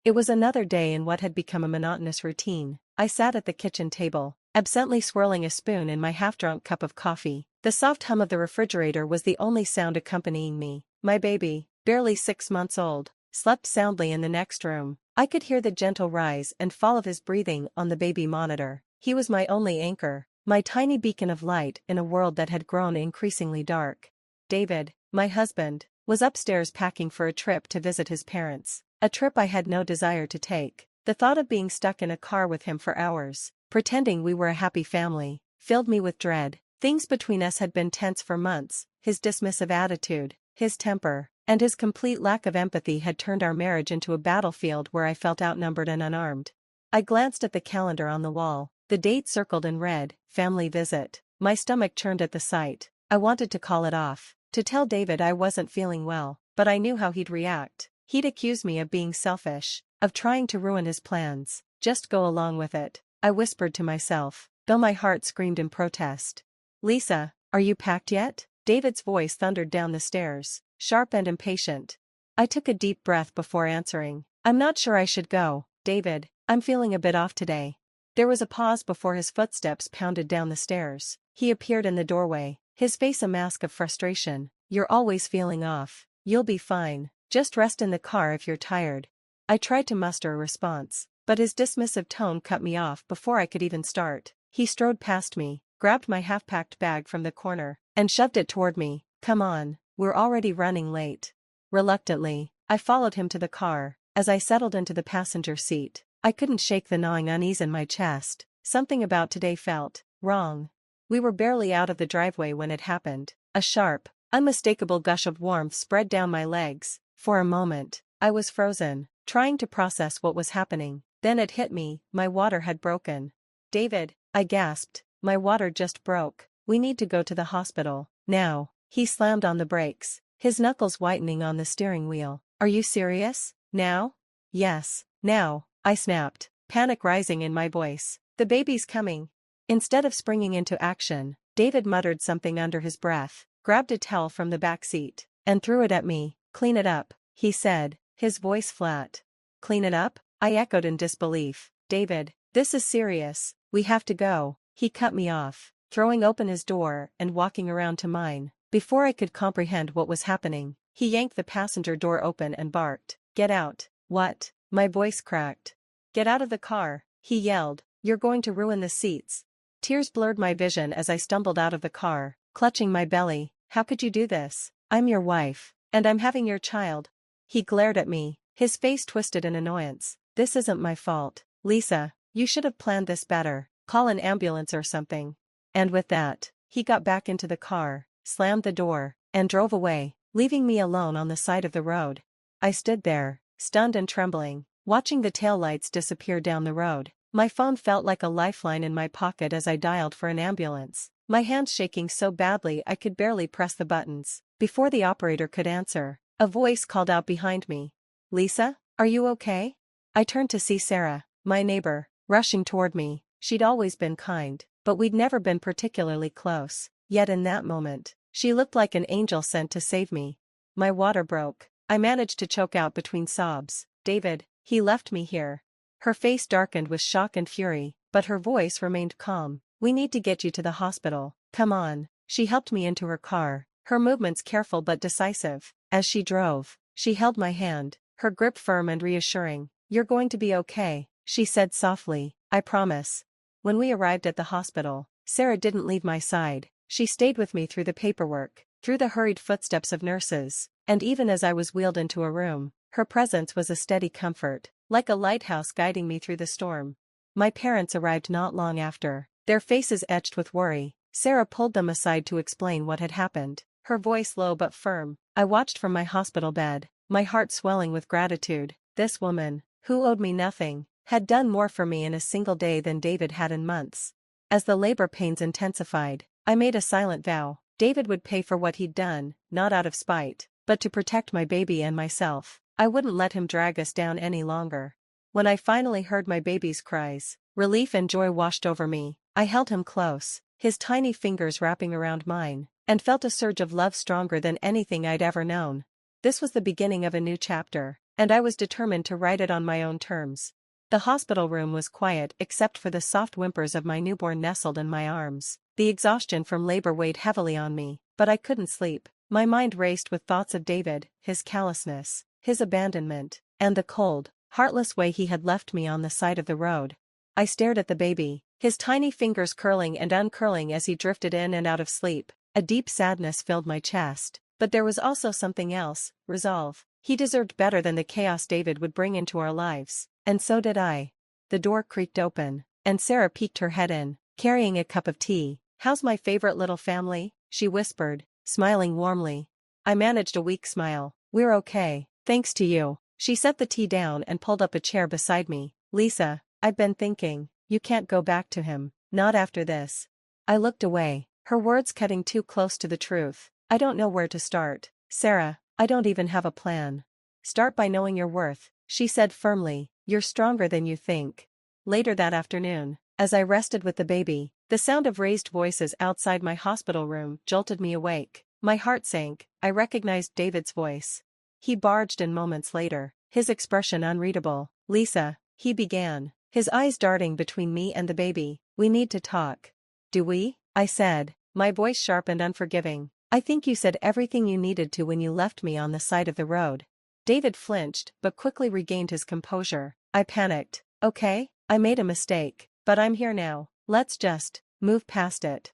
It was another day in what had become a monotonous routine. I sat at the kitchen table, absently swirling a spoon in my half-drunk cup of coffee. The soft hum of the refrigerator was the only sound accompanying me. My baby, barely 6 months old, slept soundly in the next room. I could hear the gentle rise and fall of his breathing on the baby monitor. He was my only anchor, my tiny beacon of light in a world that had grown increasingly dark. David, my husband, was upstairs packing for a trip to visit his parents, a trip I had no desire to take. The thought of being stuck in a car with him for hours, pretending we were a happy family, filled me with dread. Things between us had been tense for months. His dismissive attitude, his temper, and his complete lack of empathy had turned our marriage into a battlefield where I felt outnumbered and unarmed. I glanced at the calendar on the wall, the date circled in red, family visit. My stomach churned at the sight. I wanted to call it off, to tell David I wasn't feeling well, but I knew how he'd react. He'd accuse me of being selfish, of trying to ruin his plans. Just go along with it, I whispered to myself, though my heart screamed in protest. Lisa, are you packed yet? David's voice thundered down the stairs, sharp and impatient. I took a deep breath before answering. I'm not sure I should go, David. I'm feeling a bit off today. There was a pause before his footsteps pounded down the stairs. He appeared in the doorway, his face a mask of frustration. You're always feeling off. You'll be fine. Just rest in the car if you're tired. I tried to muster a response, but his dismissive tone cut me off before I could even start. He strode past me, grabbed my half-packed bag from the corner, and shoved it toward me. Come on, we're already running late. Reluctantly, I followed him to the car. As I settled into the passenger seat, I couldn't shake the gnawing unease in my chest. Something about today felt wrong. We were barely out of the driveway when it happened. A sharp, unmistakable gush of warmth spread down my legs. For a moment, I was frozen, trying to process what was happening. Then it hit me, my water had broken. David, I gasped, my water just broke. We need to go to the hospital, now. He slammed on the brakes, his knuckles whitening on the steering wheel. Are you serious? Now? Yes, now, I snapped, panic rising in my voice. The baby's coming. Instead of springing into action, David muttered something under his breath, grabbed a towel from the back seat, and threw it at me. Clean it up, he said, his voice flat. Clean it up? I echoed in disbelief. David, this is serious, we have to go. He cut me off, throwing open his door and walking around to mine. Before I could comprehend what was happening, he yanked the passenger door open and barked. Get out. What? My voice cracked. Get out of the car, he yelled. You're going to ruin the seats. Tears blurred my vision as I stumbled out of the car, clutching my belly. How could you do this? I'm your wife, and I'm having your child. He glared at me, his face twisted in annoyance. This isn't my fault. Lisa, you should have planned this better. Call an ambulance or something. And with that, he got back into the car, slammed the door, and drove away, leaving me alone on the side of the road. I stood there, stunned and trembling, watching the taillights disappear down the road. My phone felt like a lifeline in my pocket as I dialed for an ambulance, my hands shaking so badly I could barely press the buttons. Before the operator could answer, a voice called out behind me. Lisa, are you okay? I turned to see Sarah, my neighbor, rushing toward me. She'd always been kind, but we'd never been particularly close. Yet in that moment, she looked like an angel sent to save me. My water broke. I managed to choke out between sobs. David, he left me here. Her face darkened with shock and fury, but her voice remained calm. We need to get you to the hospital. Come on. She helped me into her car, her movements careful but decisive. As she drove, she held my hand, her grip firm and reassuring. You're going to be okay, she said softly. I promise. When we arrived at the hospital, Sarah didn't leave my side. She stayed with me through the paperwork, through the hurried footsteps of nurses, and even as I was wheeled into a room, her presence was a steady comfort, like a lighthouse guiding me through the storm. My parents arrived not long after, their faces etched with worry. Sarah pulled them aside to explain what had happened, her voice low but firm. I watched from my hospital bed, my heart swelling with gratitude. This woman, who owed me nothing, had done more for me in a single day than David had in months. As the labor pains intensified, I made a silent vow. David would pay for what he'd done, not out of spite, but to protect my baby and myself. I wouldn't let him drag us down any longer. When I finally heard my baby's cries, relief and joy washed over me. I held him close, his tiny fingers wrapping around mine, and felt a surge of love stronger than anything I'd ever known. This was the beginning of a new chapter, and I was determined to write it on my own terms. The hospital room was quiet except for the soft whimpers of my newborn nestled in my arms. The exhaustion from labor weighed heavily on me, but I couldn't sleep. My mind raced with thoughts of David, his callousness, his abandonment, and the cold, heartless way he had left me on the side of the road. I stared at the baby, his tiny fingers curling and uncurling as he drifted in and out of sleep. A deep sadness filled my chest, but there was also something else, resolve. He deserved better than the chaos David would bring into our lives, and so did I. The door creaked open, and Sarah peeked her head in, carrying a cup of tea. "How's my favorite little family?" she whispered, smiling warmly. I managed a weak smile. "We're okay, thanks to you." She set the tea down and pulled up a chair beside me. "Lisa, I've been thinking, you can't go back to him, not after this." I looked away, her words cutting too close to the truth. "I don't know where to start, Sarah, I don't even have a plan." "Start by knowing your worth," she said firmly. "You're stronger than you think." Later that afternoon, as I rested with the baby, the sound of raised voices outside my hospital room jolted me awake. My heart sank. I recognized David's voice. He barged in moments later, his expression unreadable. "Lisa," he began, his eyes darting between me and the baby, "we need to talk." "Do we?" I said, my voice sharp and unforgiving. "I think you said everything you needed to when you left me on the side of the road." David flinched, but quickly regained his composure. I panicked. "Okay, I made a mistake, but I'm here now, let's just move past it."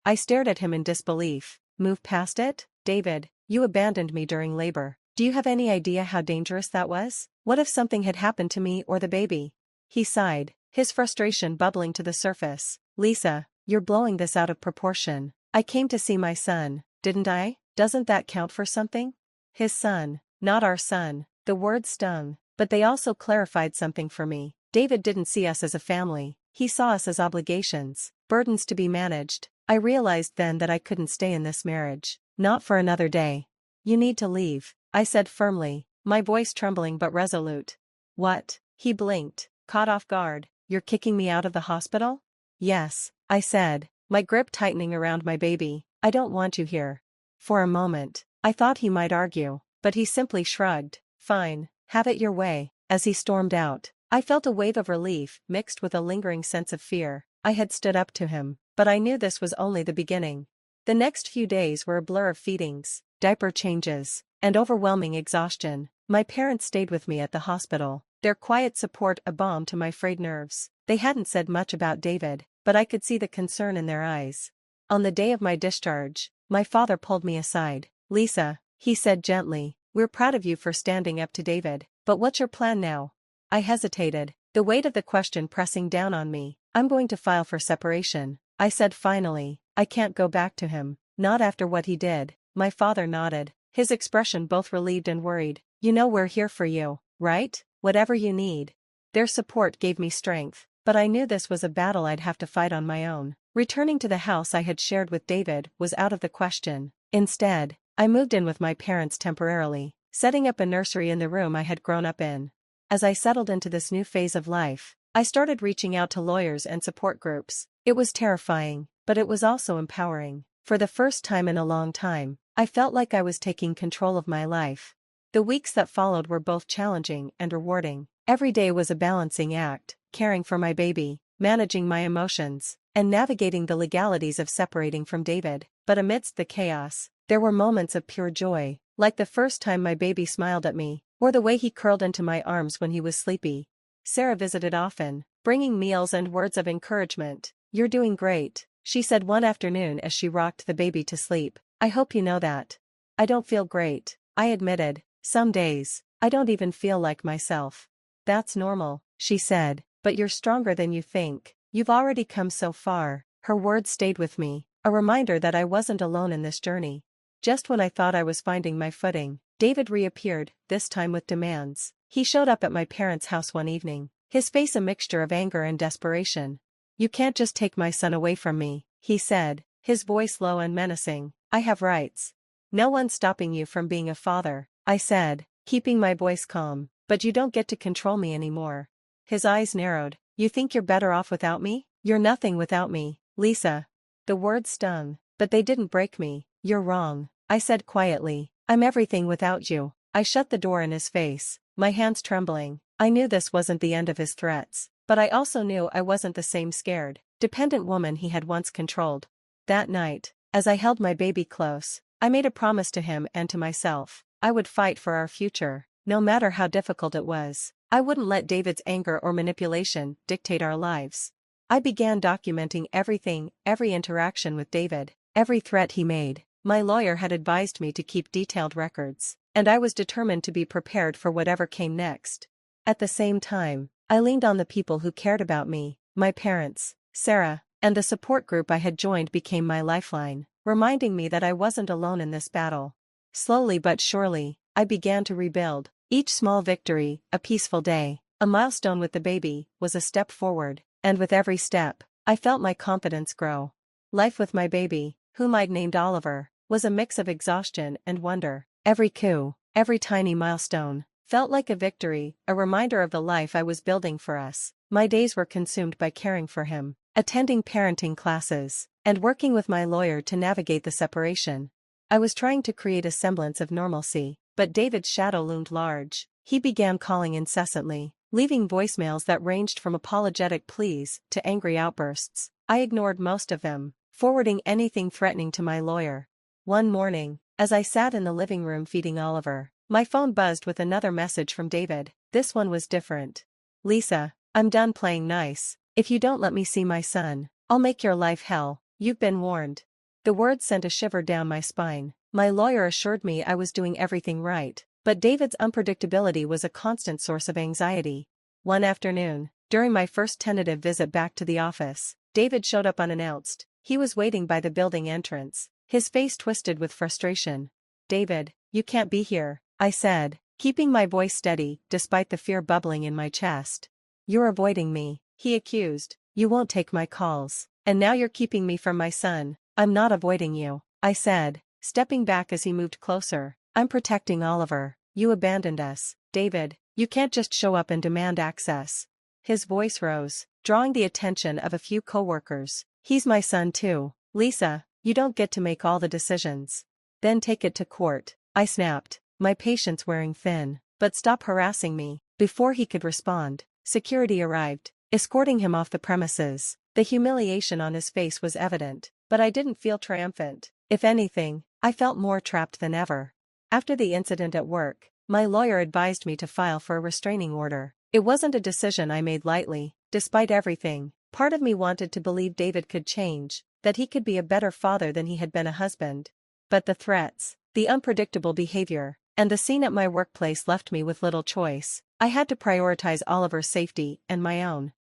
I stared at him in disbelief. "Move past it? David, you abandoned me during labor. Do you have any idea how dangerous that was? What if something had happened to me or the baby?" He sighed, his frustration bubbling to the surface. "Lisa, you're blowing this out of proportion. I came to see my son, didn't I? Doesn't that count for something?" His son, not our son. The words stung, but they also clarified something for me. David didn't see us as a family, he saw us as obligations, burdens to be managed. I realized then that I couldn't stay in this marriage, not for another day. "You need to leave," I said firmly, my voice trembling but resolute. "What?" He blinked, caught off guard. "You're kicking me out of the hospital?" "Yes," I said, my grip tightening around my baby. "I don't want you here." For a moment, I thought he might argue, but he simply shrugged. "Fine, have it your way." As he stormed out, I felt a wave of relief mixed with a lingering sense of fear. I had stood up to him, but I knew this was only the beginning. The next few days were a blur of feedings, diaper changes, and overwhelming exhaustion. My parents stayed with me at the hospital, their quiet support a balm to my frayed nerves. They hadn't said much about David, but I could see the concern in their eyes. On the day of my discharge, my father pulled me aside. "Lisa," he said gently, "we're proud of you for standing up to David, but what's your plan now?" I hesitated, the weight of the question pressing down on me. "I'm going to file for separation," I said finally. "I can't go back to him, not after what he did." My father nodded, his expression both relieved and worried. "You know we're here for you, right? Whatever you need." Their support gave me strength, but I knew this was a battle I'd have to fight on my own. Returning to the house I had shared with David was out of the question. Instead, I moved in with my parents temporarily, setting up a nursery in the room I had grown up in. As I settled into this new phase of life, I started reaching out to lawyers and support groups. It was terrifying, but it was also empowering. For the first time in a long time, I felt like I was taking control of my life. The weeks that followed were both challenging and rewarding. Every day was a balancing act, caring for my baby, managing my emotions, and navigating the legalities of separating from David. But amidst the chaos, there were moments of pure joy, like the first time my baby smiled at me, or the way he curled into my arms when he was sleepy. Sarah visited often, bringing meals and words of encouragement. "You're doing great," she said one afternoon as she rocked the baby to sleep. "I hope you know that." "I don't feel great," I admitted. "Some days, I don't even feel like myself." "That's normal," she said, "but you're stronger than you think. You've already come so far." Her words stayed with me, a reminder that I wasn't alone in this journey. Just when I thought I was finding my footing, David reappeared, this time with demands. He showed up at my parents' house one evening, his face a mixture of anger and desperation. "You can't just take my son away from me," he said, his voice low and menacing. "I have rights." "No one's stopping you from being a father," I said, keeping my voice calm, "but you don't get to control me anymore." His eyes narrowed. "You think you're better off without me? You're nothing without me, Lisa." The words stung, but they didn't break me. "You're wrong," I said quietly. "I'm everything without you." I shut the door in his face, my hands trembling. I knew this wasn't the end of his threats, but I also knew I wasn't the same scared, dependent woman he had once controlled. That night, as I held my baby close, I made a promise to him and to myself. I would fight for our future, no matter how difficult it was. I wouldn't let David's anger or manipulation dictate our lives. I began documenting everything, every interaction with David, every threat he made. My lawyer had advised me to keep detailed records, and I was determined to be prepared for whatever came next. At the same time, I leaned on the people who cared about me. My parents, Sarah, and the support group I had joined became my lifeline, reminding me that I wasn't alone in this battle. Slowly but surely, I began to rebuild. Each small victory, a peaceful day, a milestone with the baby, was a step forward, and with every step, I felt my confidence grow. Life with my baby, whom I'd named Oliver, was a mix of exhaustion and wonder. Every coup, every tiny milestone, felt like a victory, a reminder of the life I was building for us. My days were consumed by caring for him, attending parenting classes, and working with my lawyer to navigate the separation. I was trying to create a semblance of normalcy, but David's shadow loomed large. He began calling incessantly, leaving voicemails that ranged from apologetic pleas to angry outbursts. I ignored most of them, forwarding anything threatening to my lawyer. One morning, as I sat in the living room feeding Oliver, my phone buzzed with another message from David. This one was different. "Lisa, I'm done playing nice. If you don't let me see my son, I'll make your life hell. You've been warned." The words sent a shiver down my spine. My lawyer assured me I was doing everything right, but David's unpredictability was a constant source of anxiety. One afternoon, during my first tentative visit back to the office, David showed up unannounced. He was waiting by the building entrance, his face twisted with frustration. "David, you can't be here," I said, keeping my voice steady despite the fear bubbling in my chest. "You're avoiding me," he accused. "You won't take my calls, and now you're keeping me from my son." "I'm not avoiding you," I said, stepping back as he moved closer. "I'm protecting Oliver. You abandoned us, David. You can't just show up and demand access." His voice rose, drawing the attention of a few coworkers. "He's my son too, Lisa. You don't get to make all the decisions." "Then take it to court," I snapped, my patience wearing thin. "But stop harassing me." Before he could respond, security arrived, escorting him off the premises. The humiliation on his face was evident, but I didn't feel triumphant. If anything, I felt more trapped than ever. After the incident at work, my lawyer advised me to file for a restraining order. It wasn't a decision I made lightly. Despite everything, part of me wanted to believe David could change, that he could be a better father than he had been a husband. But the threats, the unpredictable behavior, and the scene at my workplace left me with little choice. I had to prioritize Oliver's safety and my own.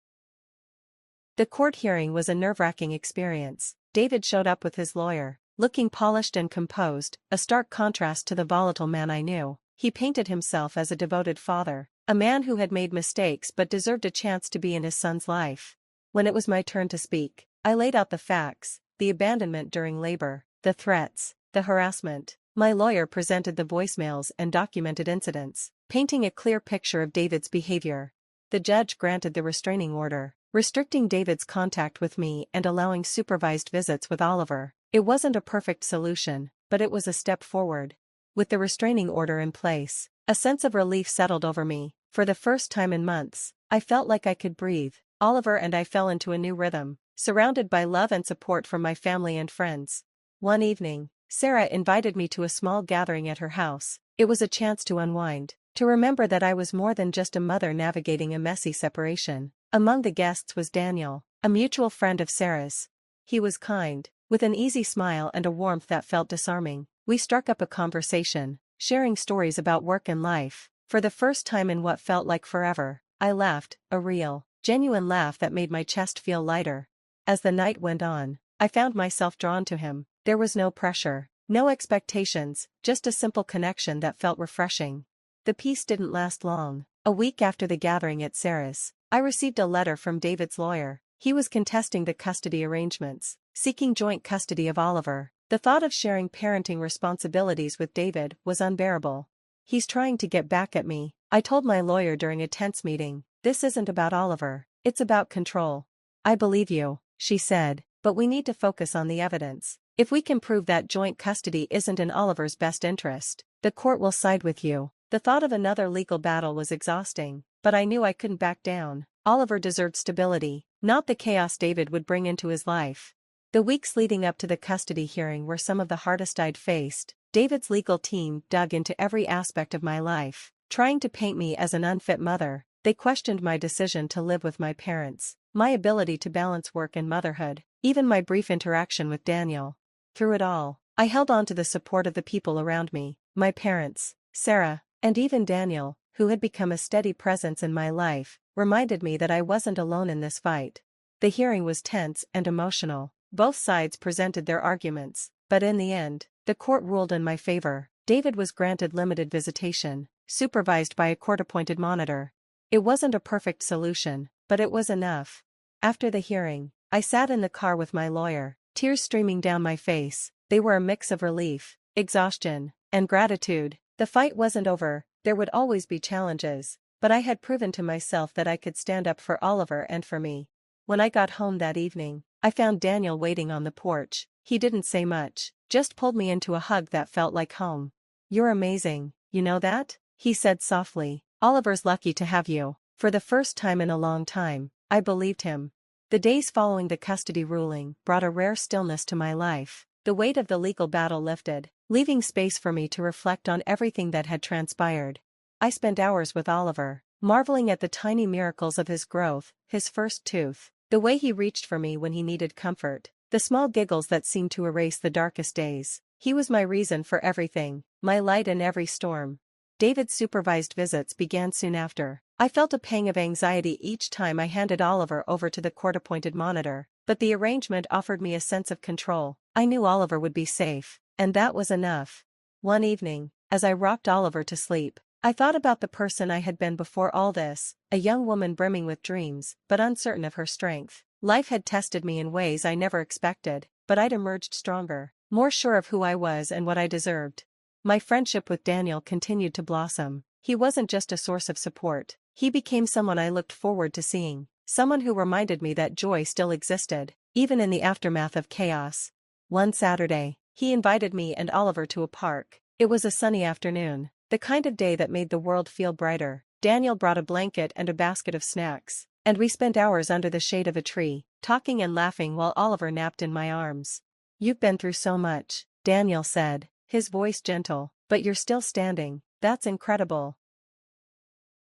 The court hearing was a nerve-wracking experience. David showed up with his lawyer, looking polished and composed, a stark contrast to the volatile man I knew. He painted himself as a devoted father, a man who had made mistakes but deserved a chance to be in his son's life. When it was my turn to speak, I laid out the facts, the abandonment during labor, the threats, the harassment. My lawyer presented the voicemails and documented incidents, painting a clear picture of David's behavior. The judge granted the restraining order, restricting David's contact with me and allowing supervised visits with Oliver. It wasn't a perfect solution, but it was a step forward. With the restraining order in place, a sense of relief settled over me. For the first time in months, I felt like I could breathe. Oliver and I fell into a new rhythm, surrounded by love and support from my family and friends. One evening, Sarah invited me to a small gathering at her house. It was a chance to unwind, to remember that I was more than just a mother navigating a messy separation. Among the guests was Daniel, a mutual friend of Sarah's. He was kind, with an easy smile and a warmth that felt disarming. We struck up a conversation, sharing stories about work and life. For the first time in what felt like forever, I laughed, a real, genuine laugh that made my chest feel lighter. As the night went on, I found myself drawn to him. There was no pressure, no expectations, just a simple connection that felt refreshing. The peace didn't last long. A week after the gathering at Sarah's, I received a letter from David's lawyer. He was contesting the custody arrangements, seeking joint custody of Oliver. The thought of sharing parenting responsibilities with David was unbearable. "He's trying to get back at me," I told my lawyer during a tense meeting. "This isn't about Oliver, it's about control." "I believe you," she said, "but we need to focus on the evidence. If we can prove that joint custody isn't in Oliver's best interest, the court will side with you." The thought of another legal battle was exhausting, but I knew I couldn't back down. Oliver deserved stability, not the chaos David would bring into his life. The weeks leading up to the custody hearing were some of the hardest I'd faced. David's legal team dug into every aspect of my life, trying to paint me as an unfit mother. They questioned my decision to live with my parents, my ability to balance work and motherhood, even my brief interaction with Daniel. Through it all, I held on to the support of the people around me, my parents, Sarah, and even Daniel, who had become a steady presence in my life, reminded me that I wasn't alone in this fight. The hearing was tense and emotional. Both sides presented their arguments, but in the end, the court ruled in my favor. David was granted limited visitation, supervised by a court-appointed monitor. It wasn't a perfect solution, but it was enough. After the hearing, I sat in the car with my lawyer, tears streaming down my face. They were a mix of relief, exhaustion, and gratitude. The fight wasn't over, there would always be challenges, but I had proven to myself that I could stand up for Oliver and for me. When I got home that evening, I found Daniel waiting on the porch. He didn't say much, just pulled me into a hug that felt like home. "You're amazing, you know that?" he said softly. "Oliver's lucky to have you." For the first time in a long time, I believed him. The days following the custody ruling brought a rare stillness to my life. The weight of the legal battle lifted, leaving space for me to reflect on everything that had transpired. I spent hours with Oliver, marveling at the tiny miracles of his growth, his first tooth, the way he reached for me when he needed comfort, the small giggles that seemed to erase the darkest days. He was my reason for everything, my light in every storm. David's supervised visits began soon after. I felt a pang of anxiety each time I handed Oliver over to the court-appointed monitor, but the arrangement offered me a sense of control. I knew Oliver would be safe, and that was enough. One evening, as I rocked Oliver to sleep, I thought about the person I had been before all this, a young woman brimming with dreams, but uncertain of her strength. Life had tested me in ways I never expected, but I'd emerged stronger, more sure of who I was and what I deserved. My friendship with Daniel continued to blossom. He wasn't just a source of support, he became someone I looked forward to seeing, someone who reminded me that joy still existed, even in the aftermath of chaos. One Saturday, he invited me and Oliver to a park. It was a sunny afternoon, the kind of day that made the world feel brighter. Daniel brought a blanket and a basket of snacks, and we spent hours under the shade of a tree, talking and laughing while Oliver napped in my arms. "You've been through so much," Daniel said, his voice gentle, "but you're still standing. That's incredible."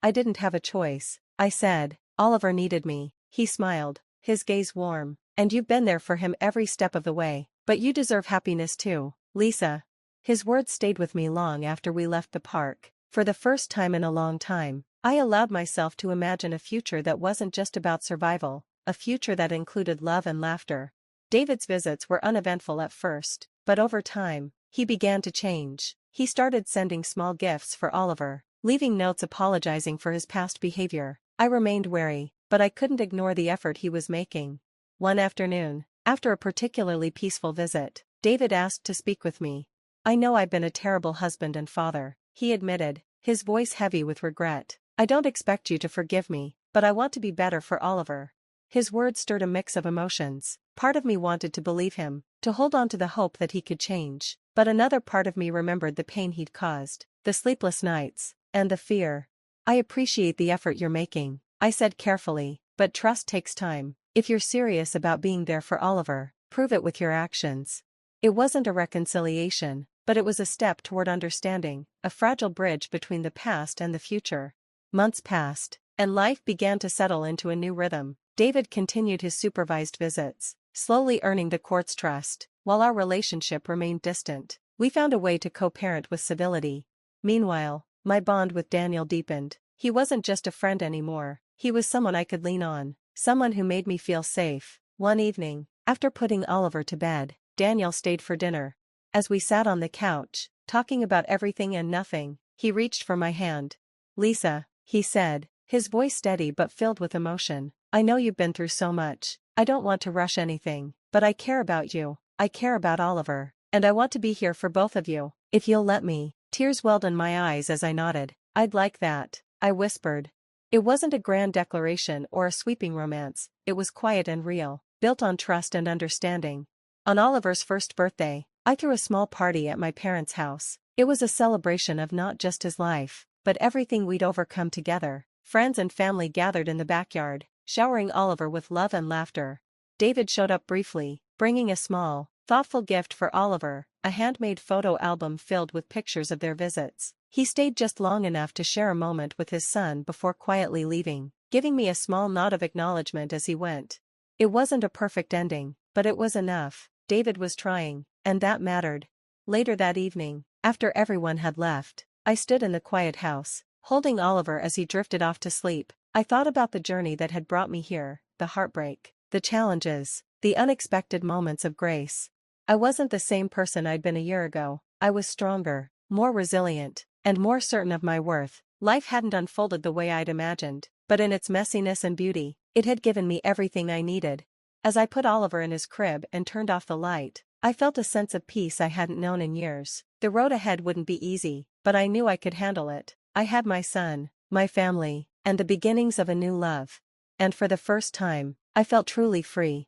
"I didn't have a choice," I said. "Oliver needed me." He smiled, his gaze warm. "And you've been there for him every step of the way. But you deserve happiness too, Lisa." His words stayed with me long after we left the park. For the first time in a long time, I allowed myself to imagine a future that wasn't just about survival, a future that included love and laughter. David's visits were uneventful at first, but over time, he began to change. He started sending small gifts for Oliver, leaving notes apologizing for his past behavior. I remained wary, but I couldn't ignore the effort he was making. One afternoon, after a particularly peaceful visit, David asked to speak with me. "I know I've been a terrible husband and father," he admitted, his voice heavy with regret. "I don't expect you to forgive me, but I want to be better for Oliver." His words stirred a mix of emotions. Part of me wanted to believe him, to hold on to the hope that he could change, but another part of me remembered the pain he'd caused, the sleepless nights, and the fear. "I appreciate the effort you're making," I said carefully, "but trust takes time. If you're serious about being there for Oliver, prove it with your actions." It wasn't a reconciliation, but it was a step toward understanding, a fragile bridge between the past and the future. Months passed, and life began to settle into a new rhythm. David continued his supervised visits, slowly earning the court's trust, while our relationship remained distant. We found a way to co-parent with civility. Meanwhile, my bond with Daniel deepened. He wasn't just a friend anymore, he was someone I could lean on, someone who made me feel safe. One evening, after putting Oliver to bed, Daniel stayed for dinner. As we sat on the couch, talking about everything and nothing, he reached for my hand. "Lisa," he said, his voice steady but filled with emotion, "I know you've been through so much. I don't want to rush anything, but I care about you. I care about Oliver, and I want to be here for both of you, if you'll let me." Tears welled in my eyes as I nodded. "I'd like that," I whispered. It wasn't a grand declaration or a sweeping romance, it was quiet and real, built on trust and understanding. On Oliver's first birthday, I threw a small party at my parents' house. It was a celebration of not just his life, but everything we'd overcome together. Friends and family gathered in the backyard, showering Oliver with love and laughter. David showed up briefly, bringing a small, thoughtful gift for Oliver, a handmade photo album filled with pictures of their visits. He stayed just long enough to share a moment with his son before quietly leaving, giving me a small nod of acknowledgement as he went. It wasn't a perfect ending, but it was enough. David was trying, and that mattered. Later that evening, after everyone had left, I stood in the quiet house, holding Oliver as he drifted off to sleep. I thought about the journey that had brought me here, the heartbreak, the challenges, the unexpected moments of grace. I wasn't the same person I'd been a year ago. I was stronger, more resilient, and more certain of my worth. Life hadn't unfolded the way I'd imagined, but in its messiness and beauty, it had given me everything I needed. As I put Oliver in his crib and turned off the light, I felt a sense of peace I hadn't known in years. The road ahead wouldn't be easy, but I knew I could handle it. I had my son, my family, and the beginnings of a new love. And for the first time, I felt truly free.